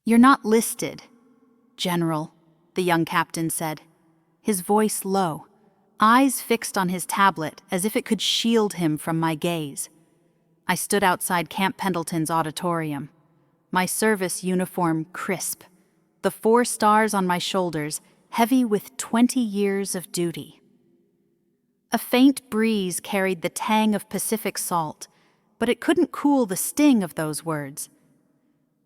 "You're not listed, General," the young captain said, his voice low, eyes fixed on his tablet as if it could shield him from my gaze. I stood outside Camp Pendleton's auditorium, my service uniform crisp, the 4 stars on my shoulders heavy with 20 years of duty. A faint breeze carried the tang of Pacific salt, but it couldn't cool the sting of those words.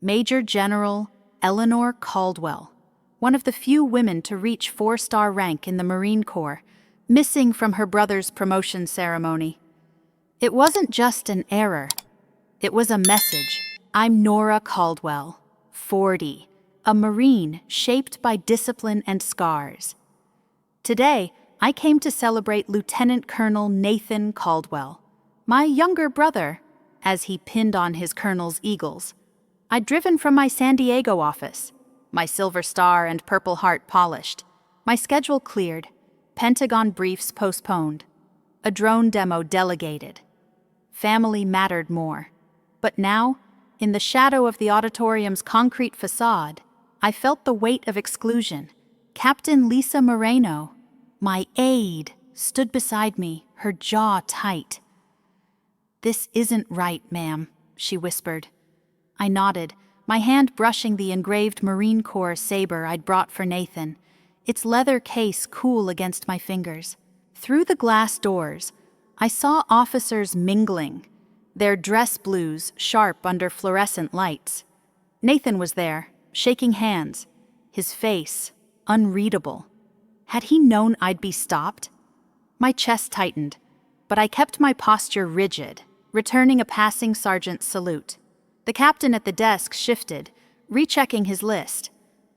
Major General Eleanor Caldwell, one of the few women to reach 4-star rank in the Marine Corps, missing from her brother's promotion ceremony. It wasn't just an error. It was a message. I'm Nora Caldwell, 40, a Marine shaped by discipline and scars. Today, I came to celebrate Lieutenant Colonel Nathan Caldwell, my younger brother, as he pinned on his colonel's eagles. I'd driven from my San Diego office, my silver star and purple heart polished, my schedule cleared, Pentagon briefs postponed, a drone demo delegated. Family mattered more. But now, in the shadow of the auditorium's concrete facade, I felt the weight of exclusion. Captain Lisa Moreno, my aide, stood beside me, her jaw tight. "This isn't right, ma'am," she whispered. I nodded, my hand brushing the engraved Marine Corps saber I'd brought for Nathan, its leather case cool against my fingers. Through the glass doors, I saw officers mingling, their dress blues sharp under fluorescent lights. Nathan was there, shaking hands, his face unreadable. Had he known I'd be stopped? My chest tightened, but I kept my posture rigid, returning a passing sergeant's salute. The captain at the desk shifted, rechecking his list.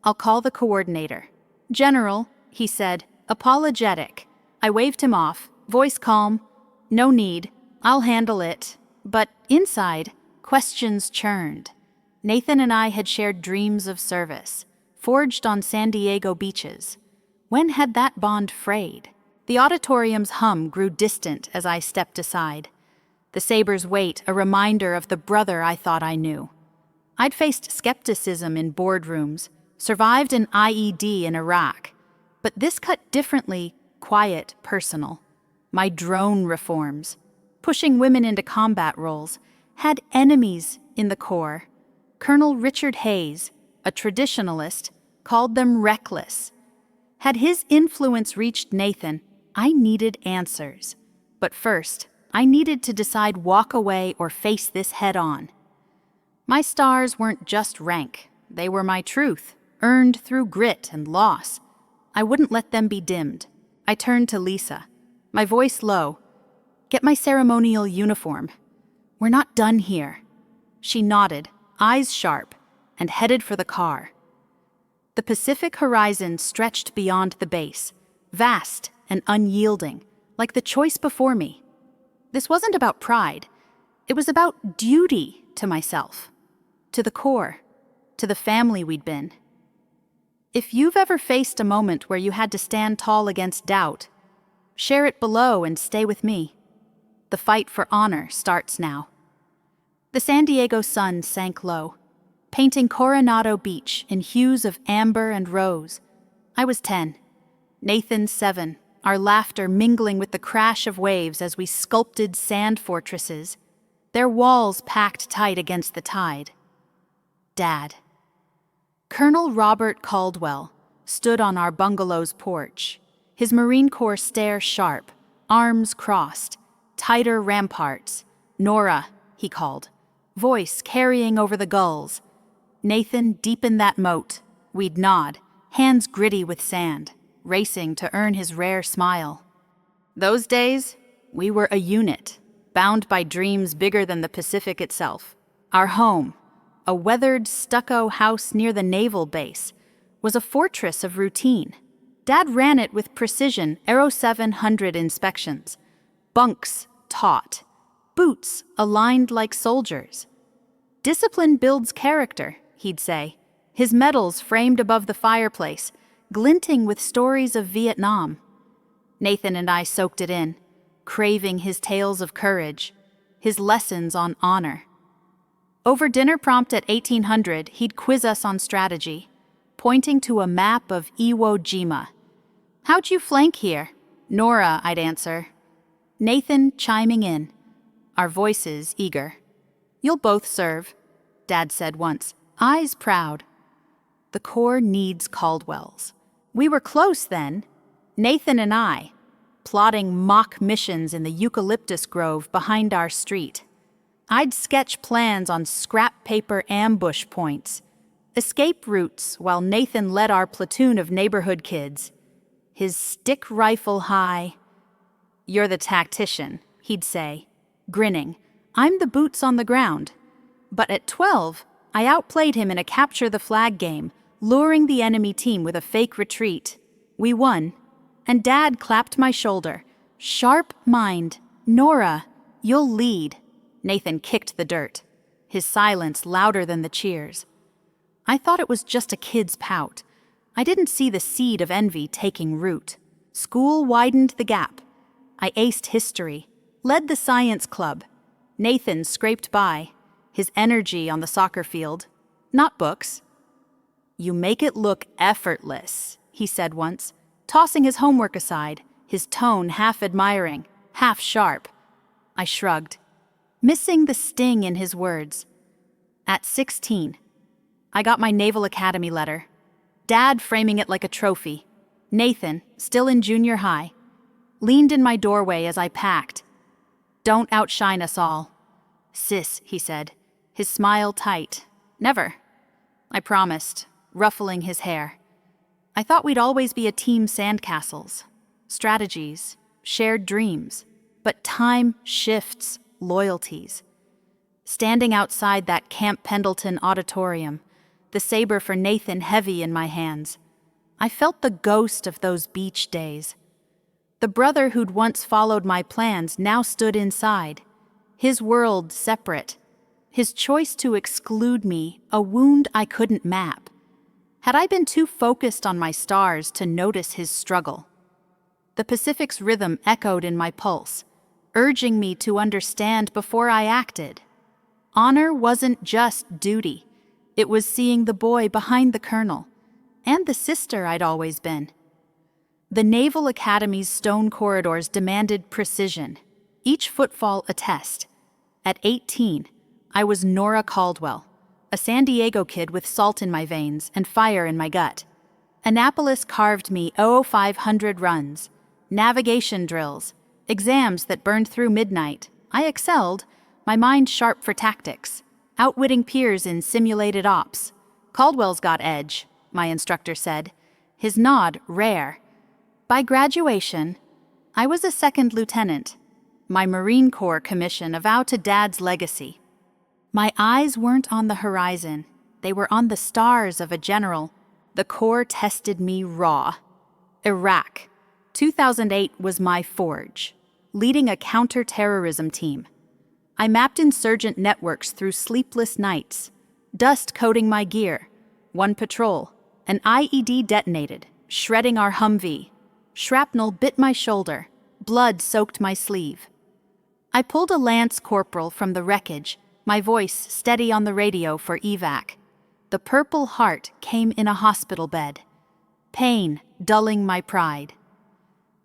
"I'll call the coordinator." "General," he said, apologetic. I waved him off, voice calm. "No need, I'll handle it." But inside, questions churned. Nathan and I had shared dreams of service, forged on San Diego beaches. When had that bond frayed? The auditorium's hum grew distant as I stepped aside. The saber's weight a reminder of the brother I thought I knew. I'd faced skepticism in boardrooms, survived an IED in Iraq, but this cut differently, quiet, personal. My drone reforms, pushing women into combat roles, had enemies in the Corps. Colonel Richard Hayes, a traditionalist, called them reckless. Had his influence reached Nathan, I needed answers. But first, I needed to decide walk away or face this head on. My stars weren't just rank, they were my truth, earned through grit and loss. I wouldn't let them be dimmed. I turned to Lisa, my voice low. "Get my ceremonial uniform. We're not done here." She nodded, eyes sharp, and headed for the car. The Pacific horizon stretched beyond the base, vast and unyielding, like the choice before me. This wasn't about pride. It was about duty to myself, to the Corps, to the family we'd been. If you've ever faced a moment where you had to stand tall against doubt, share it below and stay with me. The fight for honor starts now. The San Diego sun sank low, painting Coronado Beach in hues of amber and rose. I was 10, Nathan 7, our laughter mingling with the crash of waves as we sculpted sand fortresses, their walls packed tight against the tide. Dad. Colonel Robert Caldwell stood on our bungalow's porch, his Marine Corps stare sharp, arms crossed, tighter ramparts. "Nora," he called, voice carrying over the gulls. Nathan deepened that moat. We'd nod, hands gritty with sand, racing to earn his rare smile. Those days, we were a unit, bound by dreams bigger than the Pacific itself. Our home, a weathered stucco house near the naval base, was a fortress of routine. Dad ran it with precision, Aero 700 inspections, bunks taut, boots aligned like soldiers. "Discipline builds character," he'd say, his medals framed above the fireplace, glinting with stories of Vietnam. Nathan and I soaked it in, craving his tales of courage, his lessons on honor. Over dinner prompt at 1800, he'd quiz us on strategy, pointing to a map of Iwo Jima. "How'd you flank here?" "Nora," I'd answer. Nathan chiming in, our voices eager. "You'll both serve," Dad said once, eyes proud. The Corps needs Caldwells. We were close then, Nathan and I, plotting mock missions in the eucalyptus grove behind our street. I'd sketch plans on scrap paper ambush points, escape routes while Nathan led our platoon of neighborhood kids, his stick rifle high. "You're the tactician," he'd say, grinning. "I'm the boots on the ground." But at 12, I outplayed him in a capture-the-flag game, luring the enemy team with a fake retreat. We won, and Dad clapped my shoulder. "Sharp mind. Nora, you'll lead." Nathan kicked the dirt, his silence louder than the cheers. I thought it was just a kid's pout. I didn't see the seed of envy taking root. School widened the gap. I aced history, led the science club. Nathan scraped by, his energy on the soccer field, not books. "You make it look effortless," he said once, tossing his homework aside, his tone half admiring, half sharp. I shrugged, missing the sting in his words. At 16, I got my Naval Academy letter, Dad framing it like a trophy. Nathan, still in junior high, leaned in my doorway as I packed. "Don't outshine us all." "Sis," he said, his smile tight. "Never." I promised, ruffling his hair. I thought we'd always be a team sandcastles, strategies, shared dreams, but time shifts loyalties. Standing outside that Camp Pendleton auditorium, the saber for Nathan heavy in my hands, I felt the ghost of those beach days. The brother who'd once followed my plans now stood inside, his world separate, his choice to exclude me a wound I couldn't map. Had I been too focused on my stars to notice his struggle? The Pacific's rhythm echoed in my pulse, urging me to understand before I acted. Honor wasn't just duty. It was seeing the boy behind the colonel, and the sister I'd always been. The Naval Academy's stone corridors demanded precision, each footfall a test. At 18, I was Nora Caldwell, a San Diego kid with salt in my veins and fire in my gut. Annapolis carved me 500 runs, navigation drills, exams that burned through midnight. I excelled, my mind sharp for tactics, outwitting peers in simulated ops. "Caldwell's got edge," my instructor said, his nod rare. By graduation, I was a second lieutenant, my Marine Corps commission a vow to Dad's legacy. My eyes weren't on the horizon, they were on the stars of a general. The Corps tested me raw. Iraq, 2008 was my forge, leading a counter-terrorism team. I mapped insurgent networks through sleepless nights, dust coating my gear. One patrol, an IED detonated, shredding our Humvee. Shrapnel bit my shoulder, blood soaked my sleeve. I pulled a lance corporal from the wreckage, my voice steady on the radio for evac. The Purple Heart came in a hospital bed, pain dulling my pride.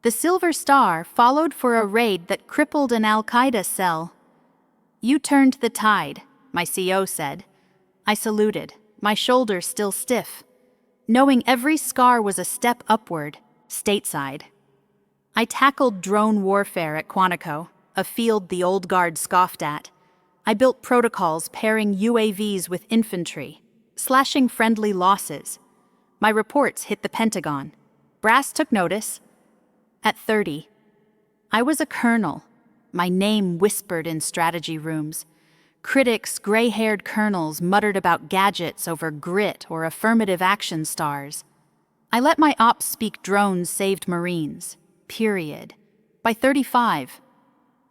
The Silver Star followed for a raid that crippled an Al-Qaeda cell. "You turned the tide," my CO said. I saluted, my shoulders still stiff, knowing every scar was a step upward, stateside. I tackled drone warfare at Quantico, a field the old guard scoffed at. I built protocols pairing UAVs with infantry, slashing friendly losses. My reports hit the Pentagon. Brass took notice. At 30, I was a colonel, my name whispered in strategy rooms. Critics, gray-haired colonels muttered about gadgets over grit or affirmative action stars. I let my ops speak drones saved Marines, period. By 35,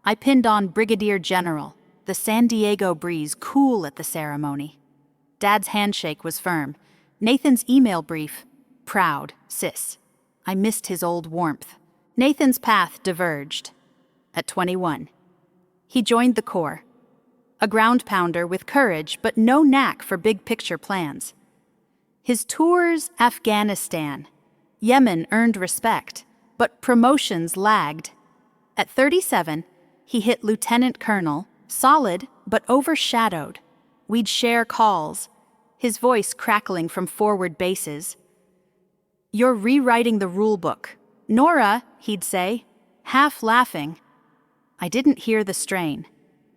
I pinned on Brigadier General, the San Diego breeze cool at the ceremony. Dad's handshake was firm. Nathan's email brief, proud, sis. I missed his old warmth. Nathan's path diverged. At 21, he joined the Corps. a ground pounder with courage but no knack for big-picture plans. His tours Afghanistan, Yemen earned respect, but promotions lagged. At 37, he hit lieutenant colonel, solid but overshadowed. We'd share calls, his voice crackling from forward bases. "You're rewriting the rule book. Nora," he'd say, half laughing. I didn't hear the strain.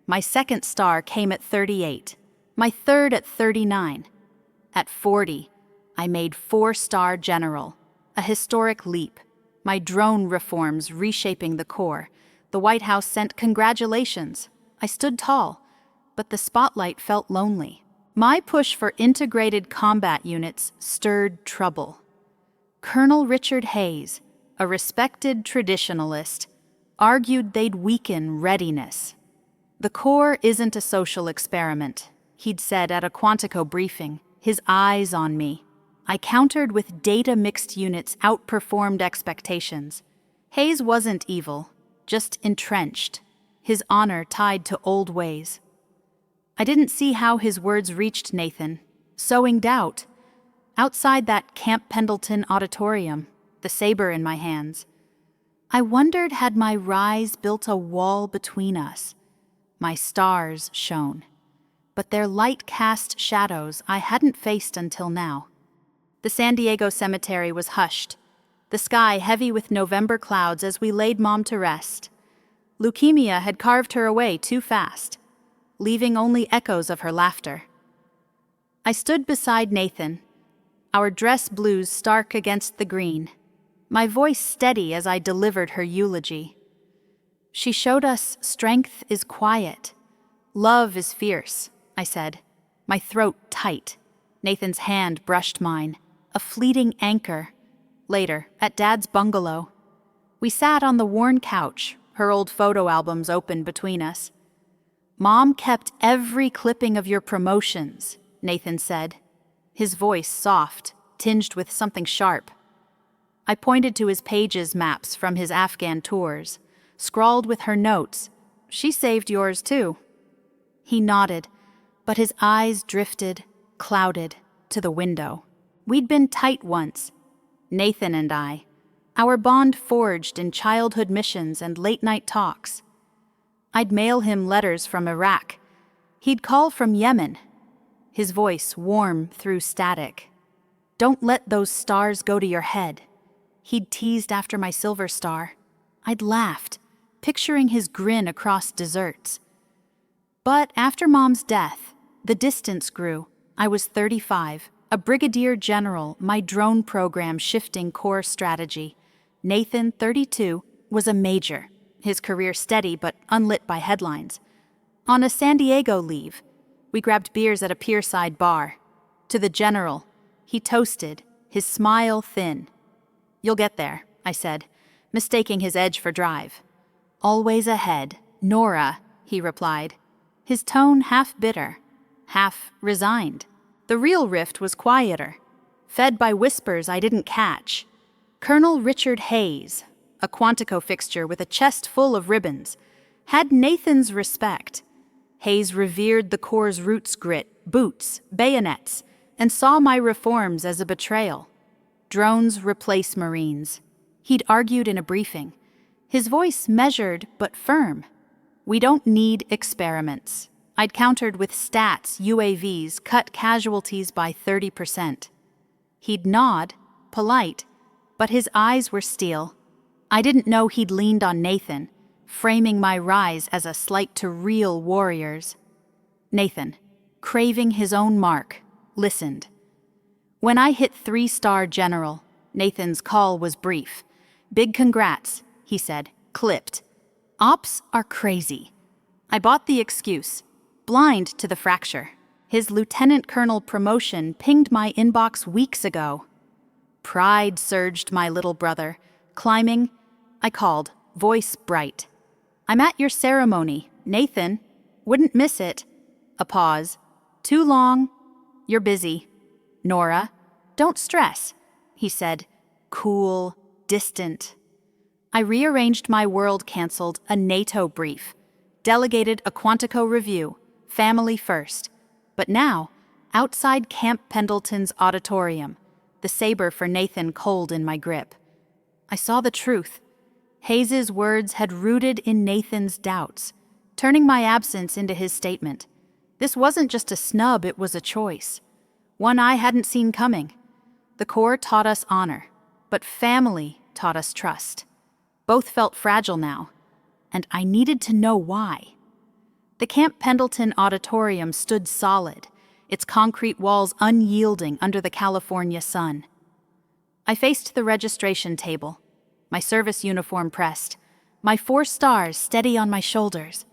My second star came at 38, my third at 39. At 40, I made 4-star general, a historic leap. My drone reforms reshaping the Corps. The White House sent congratulations. I stood tall, but the spotlight felt lonely. My push for integrated combat units stirred trouble. Colonel Richard Hayes, a respected traditionalist, argued they'd weaken readiness. "The Corps isn't a social experiment," he'd said at a Quantico briefing, his eyes on me. I countered with data-mixed units outperformed expectations. Hayes wasn't evil, just entrenched, his honor tied to old ways. I didn't see how his words reached Nathan, sowing doubt. Outside that Camp Pendleton auditorium, the saber in my hands, I wondered had my rise built a wall between us. My stars shone, but their light cast shadows I hadn't faced until now. The San Diego cemetery was hushed, the sky heavy with November clouds as we laid Mom to rest. Leukemia had carved her away too fast, leaving only echoes of her laughter. I stood beside Nathan, our dress blues stark against the green, my voice steady as I delivered her eulogy. "She showed us strength is quiet, love is fierce," I said, my throat tight. Nathan's hand brushed mine, a fleeting anchor. Later, at Dad's bungalow, we sat on the worn couch, her old photo albums open between us. "Mom kept every clipping of your promotions," Nathan said, his voice soft, tinged with something sharp. I pointed to his pages maps from his Afghan tours, scrawled with her notes, "She saved yours too." He nodded, but his eyes drifted, clouded, to the window. We'd been tight once, Nathan and I, our bond forged in childhood missions and late-night talks. I'd mail him letters from Iraq. He'd call from Yemen, his voice warm through static. "Don't let those stars go to your head." He'd teased after my silver star. I'd laughed, picturing his grin across desserts. But after Mom's death, the distance grew. I was 35, a brigadier general, my drone program shifting Corps strategy. Nathan, 32, was a major, his career steady but unlit by headlines. On a San Diego leave, we grabbed beers at a pierside bar. To the general, he toasted, his smile thin. "You'll get there," I said, mistaking his edge for drive. "Always ahead, Nora," he replied, his tone half bitter, half resigned. The real rift was quieter, fed by whispers I didn't catch. Colonel Richard Hayes, a Quantico fixture with a chest full of ribbons, had Nathan's respect. Hayes revered the Corps' roots grit, boots, bayonets, and saw my reforms as a betrayal. Drones replace Marines, he'd argued in a briefing, his voice measured but firm. "We don't need experiments." I'd countered with stats UAVs cut casualties by 30%. He'd nod, polite, but his eyes were steel. I didn't know he'd leaned on Nathan, framing my rise as a slight to real warriors. Nathan, craving his own mark, listened. When I hit 3-star general, Nathan's call was brief. "Big congrats," he said, clipped. "Ops are crazy." I bought the excuse, blind to the fracture. His lieutenant colonel promotion pinged my inbox weeks ago. Pride surged my little brother. Climbing, I called, voice bright. "I'm at your ceremony, Nathan. Wouldn't miss it." A pause. "Too long. You're busy." "Nora, don't stress," he said, cool, distant. I rearranged my world, canceled a NATO brief, delegated a Quantico review, family first. But now, outside Camp Pendleton's auditorium, the saber for Nathan cold in my grip, I saw the truth. Hayes's words had rooted in Nathan's doubts, turning my absence into his statement. This wasn't just a snub, it was a choice. One I hadn't seen coming. The Corps taught us honor, but family taught us trust. Both felt fragile now, and I needed to know why. The Camp Pendleton auditorium stood solid, its concrete walls unyielding under the California sun. I faced the registration table, my service uniform pressed, my 4 stars steady on my shoulders.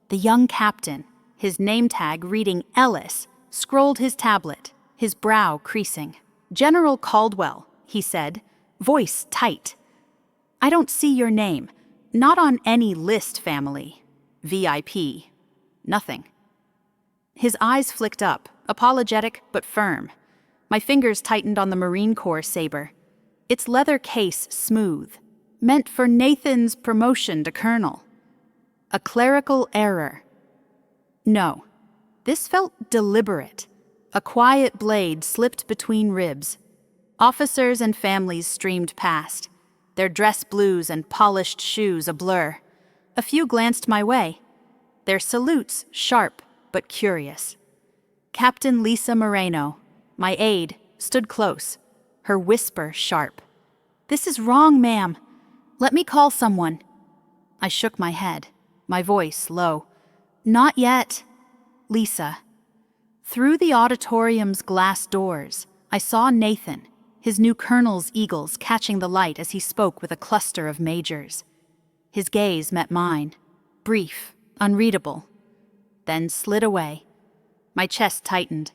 The young captain, his name tag reading Ellis, scrolled his tablet, his brow creasing. "General Caldwell," he said, voice tight. "I don't see your name. Not on any list, family. VIP. Nothing." His eyes flicked up, apologetic but firm. My fingers tightened on the Marine Corps saber, its leather case smooth, meant for Nathan's promotion to colonel. A clerical error. No, this felt deliberate. A quiet blade slipped between ribs. Officers and families streamed past, their dress blues and polished shoes a blur. A few glanced my way, their salutes sharp but curious. Captain Lisa Moreno, my aide, stood close, her whisper sharp. "This is wrong, ma'am. Let me call someone." I shook my head, my voice low. "Not yet, Lisa." Through the auditorium's glass doors, I saw Nathan, his new colonel's eagles catching the light as he spoke with a cluster of majors. His gaze met mine, brief, unreadable, then slid away. My chest tightened,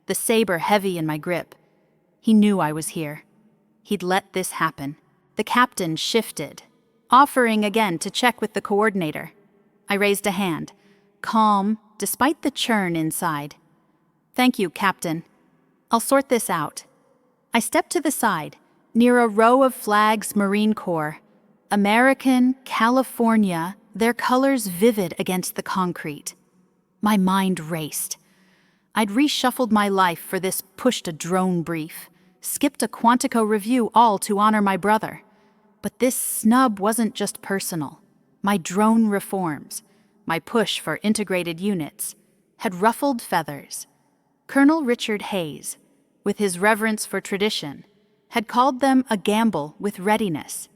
the saber heavy in my grip. He knew I was here. He'd let this happen. The captain shifted, offering again to check with the coordinator. I raised a hand, calm despite the churn inside. "Thank you, Captain. I'll sort this out." I stepped to the side, near a row of flags Marine Corps. American, California, their colors vivid against the concrete. My mind raced. I'd reshuffled my life for this push-to-drone brief, skipped a Quantico review all to honor my brother. But this snub wasn't just personal. My drone reforms, my push for integrated units, had ruffled feathers. Colonel Richard Hayes, with his reverence for tradition, had called them a gamble with readiness.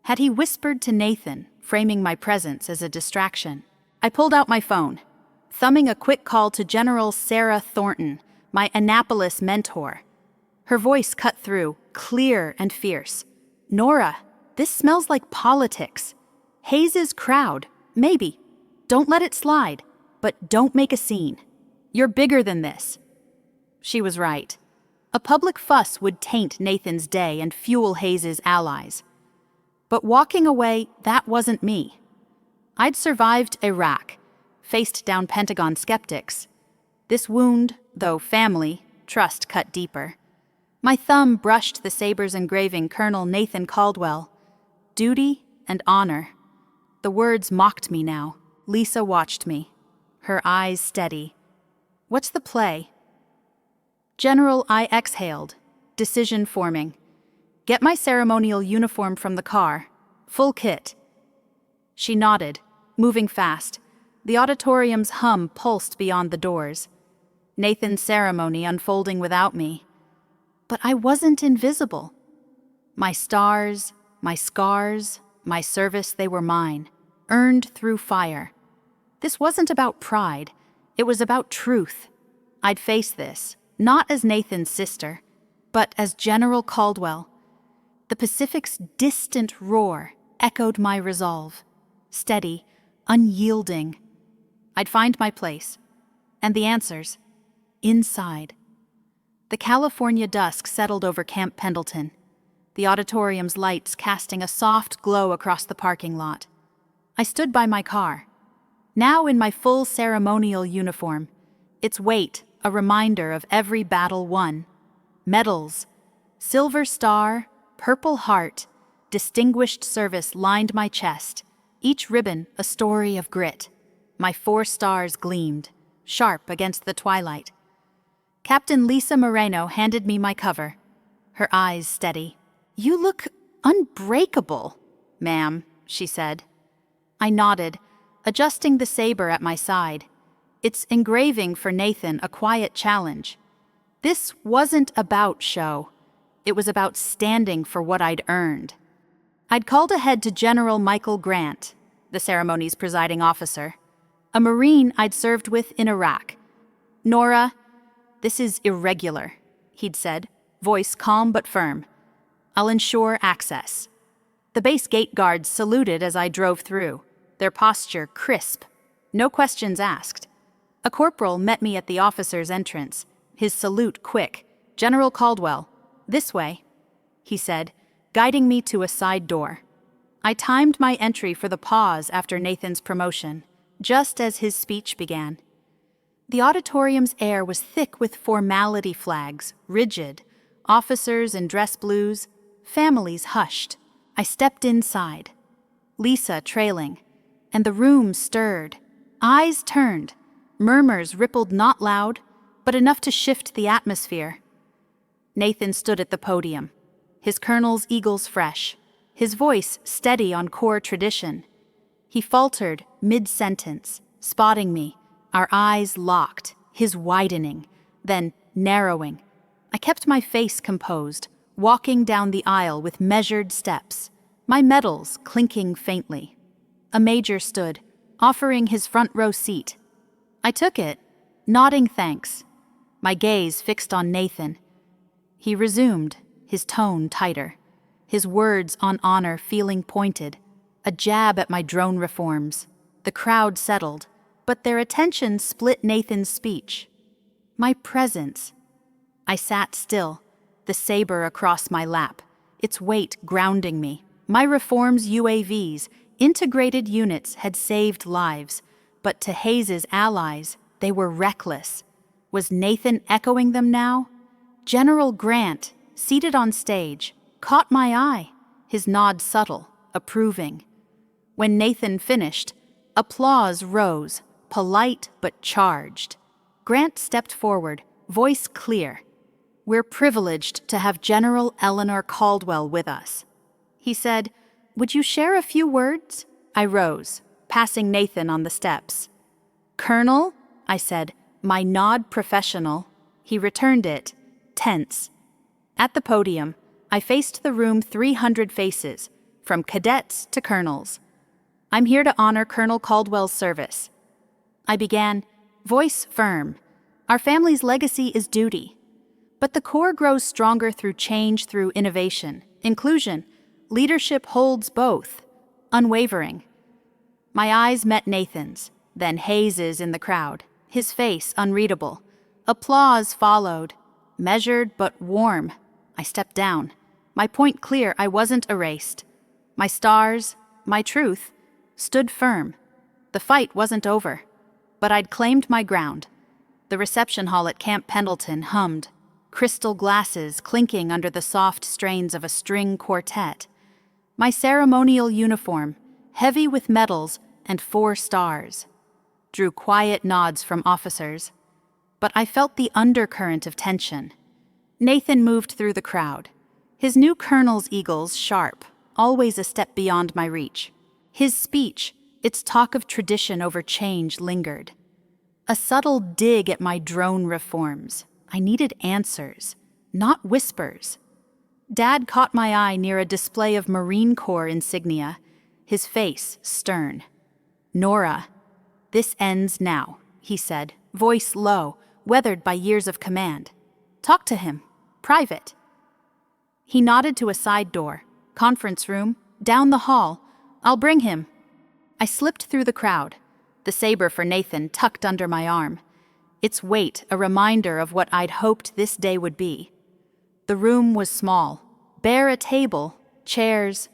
Had he whispered to Nathan, framing my presence as a distraction? I pulled out my phone, thumbing a quick call to General Sarah Thornton, my Annapolis mentor. Her voice cut through, clear and fierce. "Nora, this smells like politics. Hayes's crowd, maybe. Don't let it slide, but don't make a scene. You're bigger than this." She was right. A public fuss would taint Nathan's day and fuel Hayes's allies. But walking away, that wasn't me. I'd survived Iraq, faced down Pentagon skeptics. This wound, though family, trust cut deeper. My thumb brushed the saber's engraving Colonel Nathan Caldwell. Duty and honor. The words mocked me now. Lisa watched me, her eyes steady. "What's the play?" "General," I exhaled, decision forming. "Get my ceremonial uniform from the car. Full kit." She nodded, moving fast. The auditorium's hum pulsed beyond the doors. Nathan's ceremony unfolding without me. But I wasn't invisible. My stars, my scars, my service, they were mine, earned through fire. This wasn't about pride. It was about truth. I'd face this, not as Nathan's sister, but as General Caldwell. The Pacific's distant roar echoed my resolve, steady, unyielding. I'd find my place, and the answers, inside. The California dusk settled over Camp Pendleton, the auditorium's lights casting a soft glow across the parking lot. I stood by my car, now in my full ceremonial uniform, its weight a reminder of every battle won. Medals, Silver Star, Purple Heart, Distinguished Service lined my chest, each ribbon a story of grit. My 4 stars gleamed, sharp against the twilight. Captain Lisa Moreno handed me my cover, her eyes steady. "You look unbreakable, ma'am," she said. I nodded, adjusting the saber at my side. Its engraving for Nathan a quiet challenge. This wasn't about show. It was about standing for what I'd earned. I'd called ahead to General Michael Grant, the ceremony's presiding officer, a Marine I'd served with in Iraq. "Nora, this is irregular," he'd said, voice calm but firm. "I'll ensure access." The base gate guards saluted as I drove through, their posture crisp, no questions asked. A corporal met me at the officer's entrance, his salute quick. "General Caldwell, this way," he said, guiding me to a side door. I timed my entry for the pause after Nathan's promotion, just as his speech began. The auditorium's air was thick with formality flags, rigid, officers in dress blues, families hushed. I stepped inside, Lisa trailing, and the room stirred. Eyes turned, murmurs rippled not loud, but enough to shift the atmosphere. Nathan stood at the podium, his colonel's eagles fresh, his voice steady on core tradition. He faltered mid-sentence, spotting me, our eyes locked, his widening, then narrowing. I kept my face composed, walking down the aisle with measured steps, my medals clinking faintly. A major stood, offering his front row seat. I took it, nodding thanks, my gaze fixed on Nathan. He resumed, his tone tighter, his words on honor feeling pointed, a jab at my drone reforms. The crowd settled, but their attention split Nathan's speech. My presence. I sat still, the saber across my lap, its weight grounding me. My reforms UAVs, integrated units, had saved lives, but to Hayes's allies, they were reckless. Was Nathan echoing them now? General Grant, seated on stage, caught my eye, his nod subtle, approving. When Nathan finished, applause rose, polite but charged. Grant stepped forward, voice clear. "We're privileged to have General Eleanor Caldwell with us." He said, "Would you share a few words?" I rose, passing Nathan on the steps. "Colonel," I said, my nod professional. He returned it, tense. At the podium, I faced the room 300 faces, from cadets to colonels. "I'm here to honor Colonel Caldwell's service." I began, voice firm. "Our family's legacy is duty. But the Corps grows stronger through change, through innovation, inclusion. Leadership holds both, unwavering." My eyes met Nathan's, then Hayes's in the crowd, his face unreadable. Applause followed, measured but warm. I stepped down, my point clear. I wasn't erased. My stars, my truth, stood firm. The fight wasn't over, but I'd claimed my ground. The reception hall at Camp Pendleton hummed, crystal glasses clinking under the soft strains of a string quartet. My ceremonial uniform, heavy with medals and 4 stars, drew quiet nods from officers, but I felt the undercurrent of tension. Nathan moved through the crowd, his new colonel's eagles sharp, always a step beyond my reach. His speech, its talk of tradition over change, lingered. A subtle dig at my drone reforms. I needed answers, not whispers. Dad caught my eye near a display of Marine Corps insignia, his face stern. "Nora, this ends now," he said, voice low, weathered by years of command. "Talk to him. Private." He nodded to a side door. "Conference room, down the hall. I'll bring him." I slipped through the crowd, the saber for Nathan tucked under my arm, its weight a reminder of what I'd hoped this day would be. The room was small, bare a table, chairs,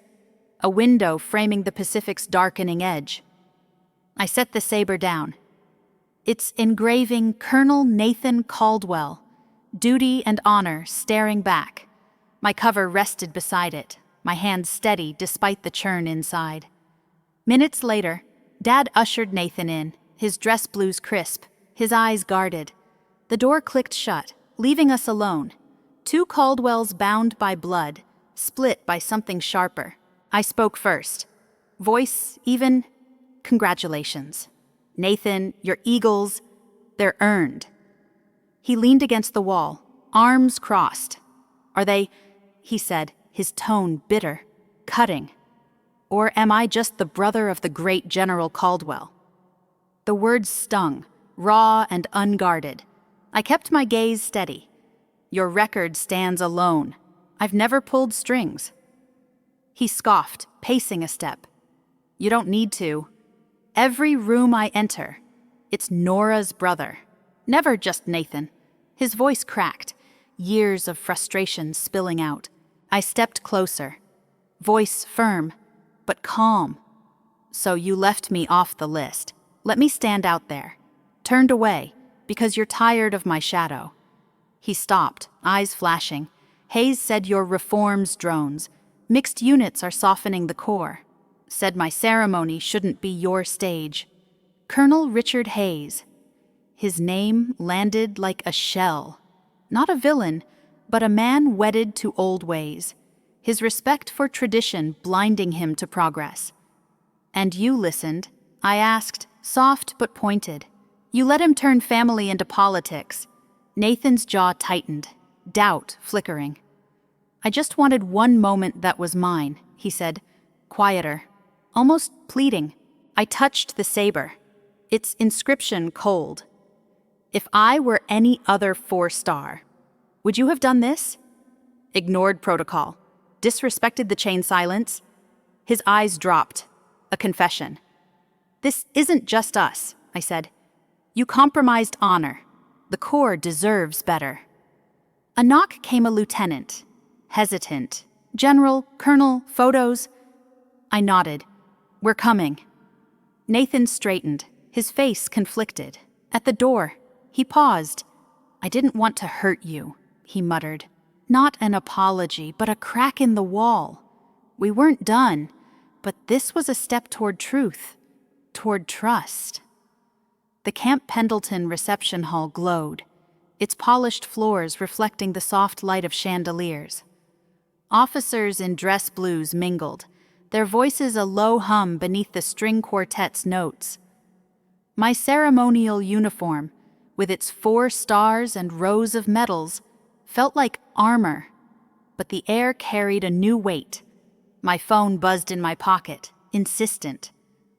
a window framing the Pacific's darkening edge. I set the saber down. Its engraving Colonel Nathan Caldwell, duty and honor staring back. My cover rested beside it, my hand steady despite the churn inside. Minutes later, Dad ushered Nathan in, his dress blues crisp, his eyes guarded. The door clicked shut, leaving us alone. Two Caldwells bound by blood, split by something sharper. I spoke first. Voice even, congratulations. Nathan, your eagles, they're earned. He leaned against the wall, arms crossed. Are they, he said, his tone bitter, cutting. Or am I just the brother of the great General Caldwell? The words stung, raw and unguarded. I kept my gaze steady. Your record stands alone. I've never pulled strings. He scoffed, pacing a step. You don't need to. Every room I enter, it's Nora's brother. Never just Nathan. His voice cracked, years of frustration spilling out. I stepped closer. Voice firm, but calm. So you left me off the list. Let me stand out there. Turned away, because you're tired of my shadow. He stopped, eyes flashing. Hayes said your reforms drones. Mixed units are softening the core. Said my ceremony shouldn't be your stage. Colonel Richard Hayes. His name landed like a shell. Not a villain, but a man wedded to old ways. His respect for tradition blinding him to progress. And you listened, I asked, soft but pointed. You let him turn family into politics. Nathan's jaw tightened, doubt flickering. I just wanted one moment that was mine, he said, quieter, almost pleading. I touched the saber, its inscription cold. If I were any other 4-star, would you have done this? Ignored protocol, disrespected the chain silence. His eyes dropped, a confession. This isn't just us, I said. You compromised honor. The Corps deserves better. A knock came a lieutenant, hesitant. General, Colonel, photos. I nodded. We're coming. Nathan straightened, his face conflicted. At the door, he paused. I didn't want to hurt you, he muttered. Not an apology, but a crack in the wall. We weren't done, but this was a step toward truth, toward trust. The Camp Pendleton reception hall glowed, its polished floors reflecting the soft light of chandeliers. Officers in dress blues mingled, their voices a low hum beneath the string quartet's notes. My ceremonial uniform, with its 4 stars and rows of medals, felt like armor, but the air carried a new weight. My phone buzzed in my pocket, insistent.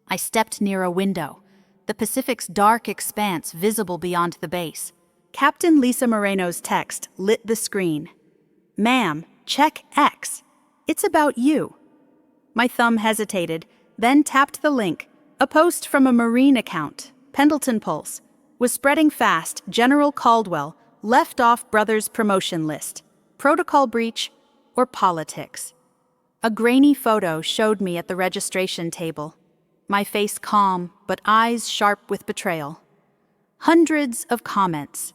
I stepped near a window, the Pacific's dark expanse visible beyond the base. Captain Lisa Moreno's text lit the screen. Ma'am, check X. It's about you. My thumb hesitated, then tapped the link. A post from a Marine account, Pendleton Pulse, was spreading fast. General Caldwell left off brother's promotion list. Protocol breach or politics. A grainy photo showed me at the registration table. My face calm, but eyes sharp with betrayal. Hundreds of comments.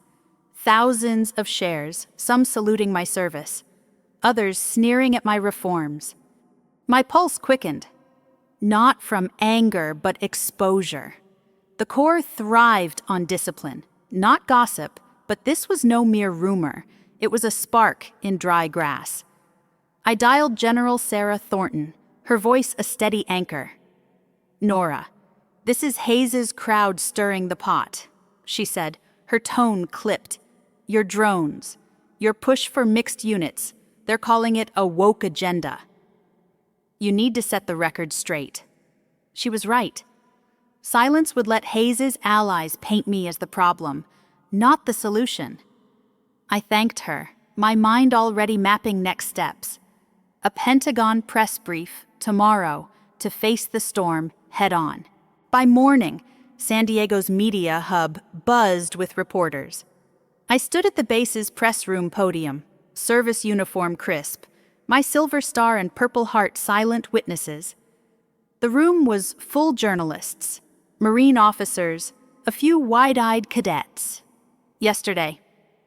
Thousands of shares, some saluting my service. Others sneering at my reforms. My pulse quickened. Not from anger, but exposure. The Corps thrived on discipline, not gossip, but this was no mere rumor. It was a spark in dry grass. I dialed General Sarah Thornton, her voice a steady anchor. Nora, this is Hayes's crowd stirring the pot, she said, her tone clipped. Your drones, your push for mixed units, they're calling it a woke agenda. You need to set the record straight. She was right. Silence would let Hayes's allies paint me as the problem, not the solution. I thanked her, my mind already mapping next steps. A Pentagon press brief, tomorrow, to face the storm head-on. By morning, San Diego's media hub buzzed with reporters. I stood at the base's press room podium, service uniform crisp, my silver star and purple heart silent witnesses. The room was full journalists, Marine officers, a few wide-eyed cadets. Yesterday,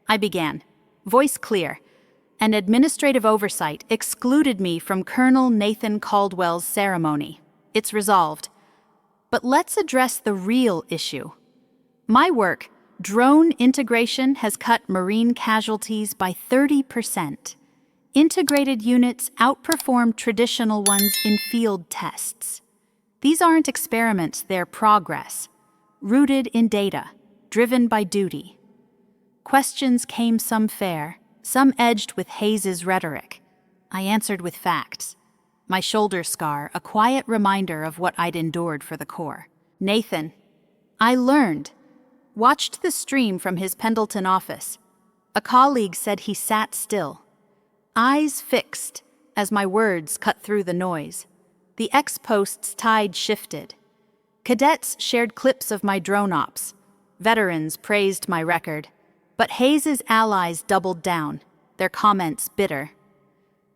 I began, voice clear. An administrative oversight excluded me from Colonel Nathan Caldwell's ceremony. It's resolved. But let's address the real issue. My work, Drone integration has cut Marine casualties by 30%. Integrated units outperform traditional ones in field tests. These aren't experiments, they're progress, rooted in data, driven by duty. Questions came some fair, some edged with Hayes's rhetoric. I answered with facts. My shoulder scar, a quiet reminder of what I'd endured for the Corps. Nathan, I learned. Watched the stream from his Pendleton office. A colleague said he sat still, eyes fixed, as my words cut through the noise. The ex-post's tide shifted. Cadets shared clips of my drone ops. Veterans praised my record. But Hayes's allies doubled down, their comments bitter.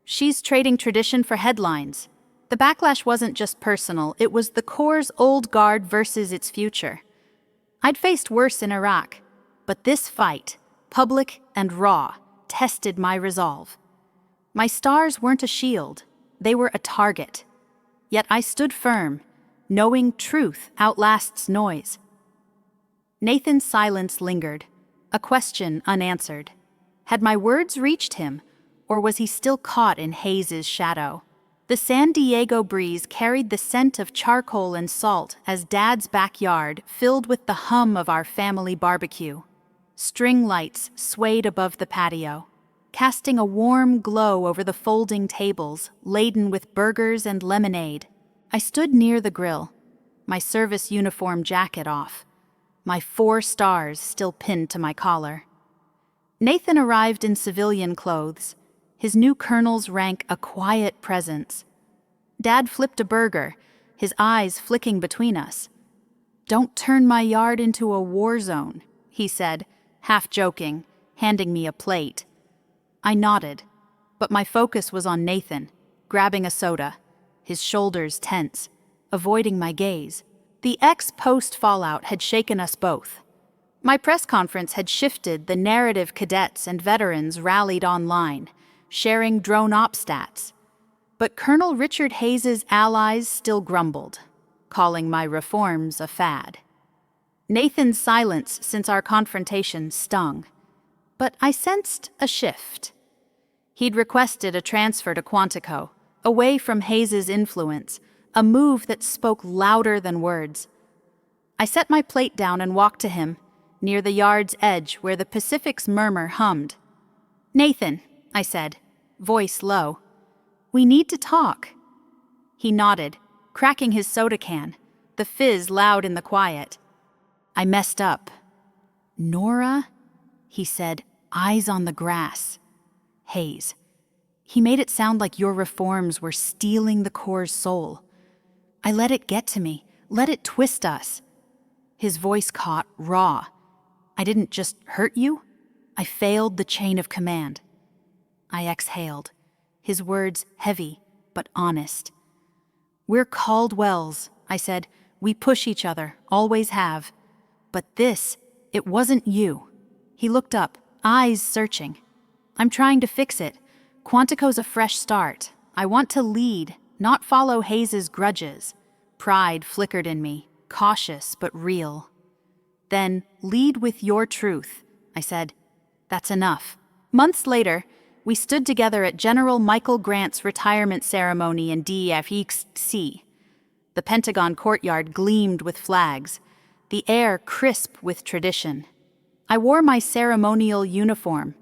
She's trading tradition for headlines. The backlash wasn't just personal, it was the Corps' old guard versus its future. I'd faced worse in Iraq, but this fight, public and raw, tested my resolve. My stars weren't a shield, they were a target. Yet I stood firm, knowing truth outlasts noise. Nathan's silence lingered, a question unanswered. Had my words reached him, or was he still caught in Hayes's shadow? The San Diego breeze carried the scent of charcoal and salt as Dad's backyard filled with the hum of our family barbecue. String lights swayed above the patio, casting a warm glow over the folding tables laden with burgers and lemonade. I stood near the grill, my service uniform jacket off, my 4 stars still pinned to my collar. Nathan arrived in civilian clothes, his new colonel's rank a quiet presence. Dad flipped a burger, his eyes flicking between us. "Don't turn my yard into a war zone," he said, half joking, handing me a plate. I nodded, but my focus was on Nathan, grabbing a soda, his shoulders tense, avoiding my gaze. The ex-post fallout had shaken us both. My press conference had shifted the narrative. Cadets and veterans rallied online, sharing drone op stats. But Colonel Richard Hayes's allies still grumbled, calling my reforms a fad. Nathan's silence since our confrontation stung, but I sensed a shift. He'd requested a transfer to Quantico, away from Hayes's influence, a move that spoke louder than words. I set my plate down and walked to him, near the yard's edge where the Pacific's murmur hummed. "Nathan," I said, voice low, "we need to talk." He nodded, cracking his soda can, the fizz loud in the quiet. I messed up. "Nora?" he said, eyes on the grass. "Hayes. He made it sound like your reforms were stealing the Corps' soul. I let it get to me, let it twist us." His voice caught, raw. "I didn't just hurt you, I failed the chain of command." I exhaled, his words heavy but honest. "We're Caldwells," I said. "We push each other, always have. But this, it wasn't you." He looked up, eyes searching. "I'm trying to fix it. Quantico's a fresh start. I want to lead, not follow Hayes's grudges." Pride flickered in me, cautious but real. "Then lead with your truth," I said. "That's enough." Months later, we stood together at General Michael Grant's retirement ceremony in DFEC. The Pentagon courtyard gleamed with flags, the air crisp with tradition. I wore my ceremonial uniform.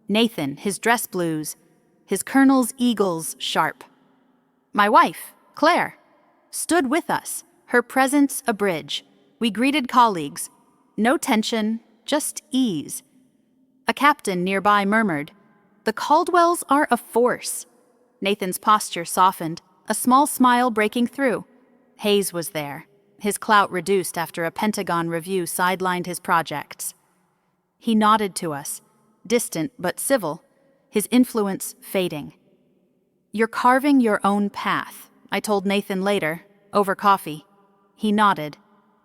Nathan, his dress blues, his colonel's eagles sharp. My wife, Claire, stood with us, her presence a bridge. We greeted colleagues. No tension, just ease. A captain nearby murmured, "The Caldwells are a force." Nathan's posture softened, a small smile breaking through. Hayes was there, his clout reduced after a Pentagon review sidelined his projects. He nodded to us, distant but civil, his influence fading. "You're carving your own path," I told Nathan later, over coffee. He nodded,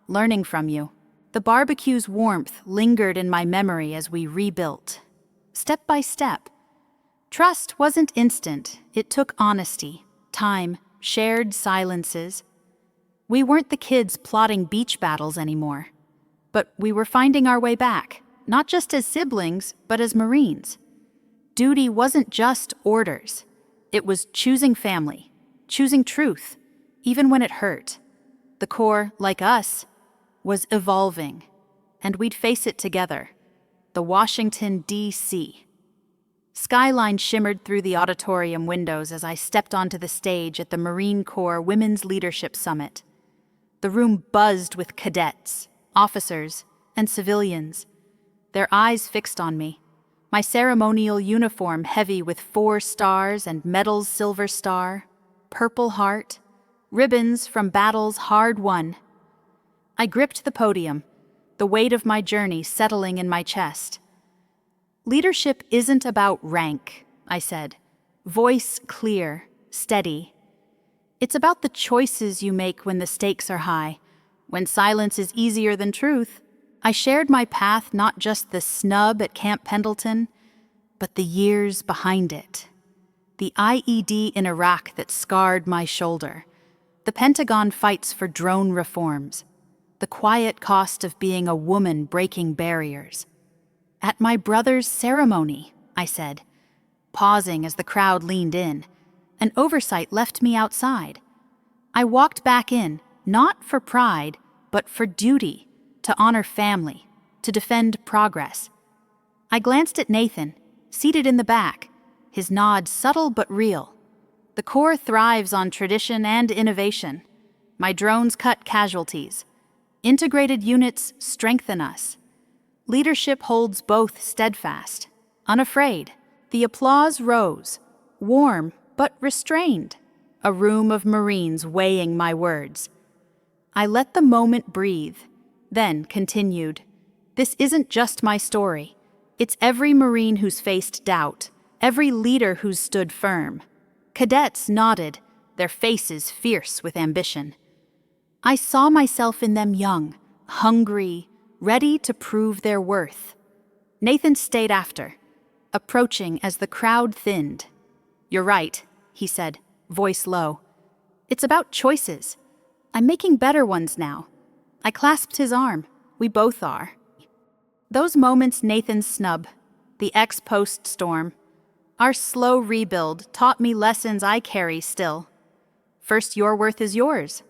"Learning from you." The barbecue's warmth lingered in my memory as we rebuilt, step by step. Trust wasn't instant, it took honesty, time, shared silences. We weren't the kids plotting beach battles anymore. But we were finding our way back, not just as siblings, but as Marines. Duty wasn't just orders. It was choosing family, choosing truth, even when it hurt. The Corps, like us, was evolving, and we'd face it together. The Washington, D.C. Skyline shimmered through the auditorium windows as I stepped onto the stage at the Marine Corps Women's Leadership Summit. The room buzzed with cadets, officers, and civilians, their eyes fixed on me, my ceremonial uniform heavy with 4 stars and medals: Silver Star, Purple Heart, ribbons from battles hard won. I gripped the podium, the weight of my journey settling in my chest. Leadership isn't about rank, I said, voice clear, steady. It's about the choices you make when the stakes are high, when silence is easier than truth. I shared my path, not just the snub at Camp Pendleton, but the years behind it. The IED in Iraq that scarred my shoulder. The Pentagon fights for drone reforms. The quiet cost of being a woman breaking barriers. At my brother's ceremony, I said, pausing as the crowd leaned in. An oversight left me outside. I walked back in, not for pride, but for duty, to honor family, to defend progress. I glanced at Nathan, seated in the back, his nod subtle but real. The Corps thrives on tradition and innovation. My drones cut casualties. Integrated units strengthen us. Leadership holds both steadfast, unafraid. The applause rose, warm but restrained. A room of Marines weighing my words. I let the moment breathe, then continued. This isn't just my story. It's every Marine who's faced doubt, every leader who's stood firm. Cadets nodded, their faces fierce with ambition. I saw myself in them young, hungry, ready to prove their worth. Nathan stayed after, approaching as the crowd thinned. You're right, he said, voice low. It's about choices. I'm making better ones now. I clasped his arm. We both are. Those moments Nathan's snub, the ex-post storm, our slow rebuild taught me lessons I carry still. First, your worth is yours.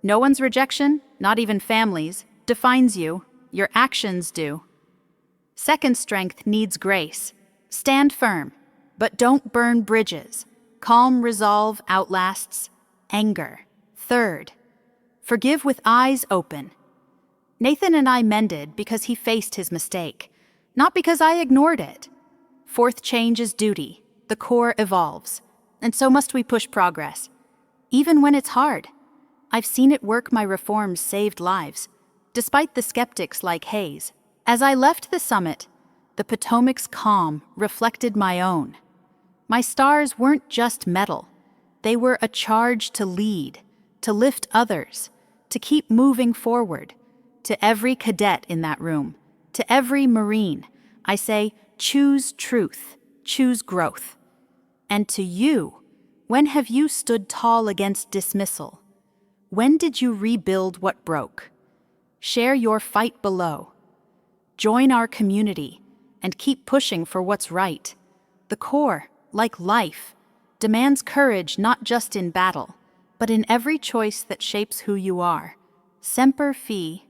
No one's rejection, not even family's, defines you. Your actions do. Second, strength needs grace. Stand firm, but don't burn bridges. Calm resolve outlasts anger. Third, forgive with eyes open. Nathan and I mended because he faced his mistake, not because I ignored it. Fourth, change is duty. The Corps evolves, and so must we push progress. Even when it's hard. I've seen it work. My reforms saved lives, despite the skeptics like Hayes. As I left the summit, the Potomac's calm reflected my own. My stars weren't just metal. They were a charge to lead, to lift others, to keep moving forward. To every cadet in that room, to every Marine, I say, choose truth, choose growth. And to you, when have you stood tall against dismissal? When did you rebuild what broke? Share your fight below. Join our community and keep pushing for what's right. The Corps, like life, demands courage not just in battle, but in every choice that shapes who you are. Semper Fi.